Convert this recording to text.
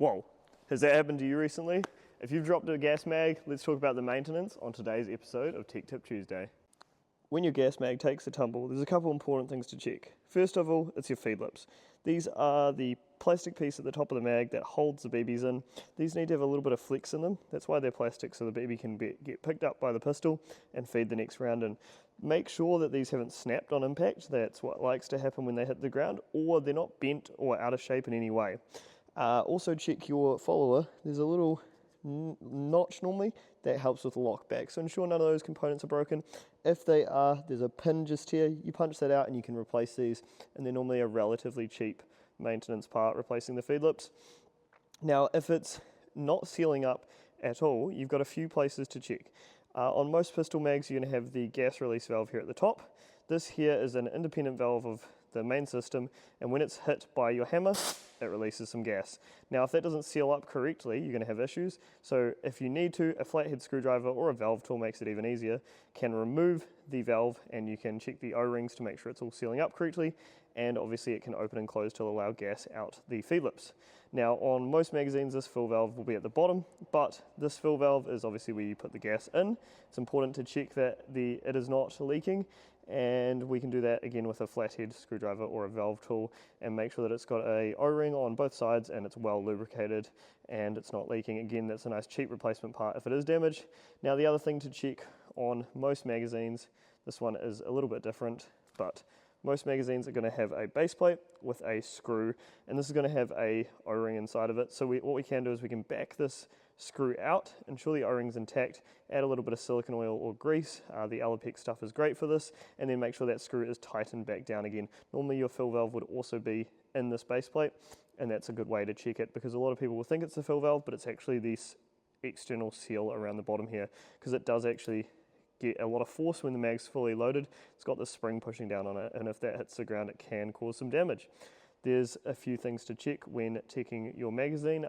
Whoa, has that happened to you recently? If you've dropped a gas mag, let's talk about the maintenance on today's episode of Tech Tip Tuesday. When your gas mag takes a tumble, there's a couple important things to check. First of all, it's your feed lips. These are the plastic piece at the top of the mag that holds the BBs in. These need to have a little bit of flex in them. That's why they're plastic, so the BB can get picked up by the pistol and feed the next round in. Make sure that these haven't snapped on impact. That's what likes to happen when they hit the ground, or they're not bent or out of shape in any way. Also check your follower. There's a little notch normally that helps with lock back, so ensure none of those components are broken. If they are, there's a pin just here. You punch that out and you can replace these, and they're normally a relatively cheap maintenance part, replacing the feed lips. Now if it's not sealing up at all, you've got a few places to check. On most pistol mags, you're going to have the gas release valve here at the top. This here is an independent valve of the main system, and when it's hit by your hammer, it releases some gas. Now if that doesn't seal up correctly, you're going to have issues. So if you need to, a flathead screwdriver or a valve tool makes it even easier, can remove the valve, and you can check the O-rings to make sure it's all sealing up correctly, and obviously it can open and close to allow gas out the feed lips. Now on most magazines this fill valve will be at the bottom, but this fill valve is obviously where you put the gas in. It's important to check that it is not leaking, and we can do that again with a flathead screwdriver or a valve tool, and make sure that it's got a O-ring on both sides and it's well lubricated and it's not leaking. Again, that's a nice cheap replacement part if it is damaged. Now the other thing to check on most magazines, this one is a little bit different, but most magazines are going to have a base plate with a screw, and this is going to have a O-ring inside of it. So what we can do is we can back this screw out, ensure the O-ring's intact, add a little bit of silicone oil or grease. The Alapec stuff is great for this, and then make sure that screw is tightened back down again. Normally your fill valve would also be in this base plate, and that's a good way to check it, because a lot of people will think it's the fill valve, but it's actually this external seal around the bottom here, because it does actually get a lot of force when the mag's fully loaded. It's got this spring pushing down on it, and if that hits the ground it can cause some damage. There's a few things to check when checking your magazine.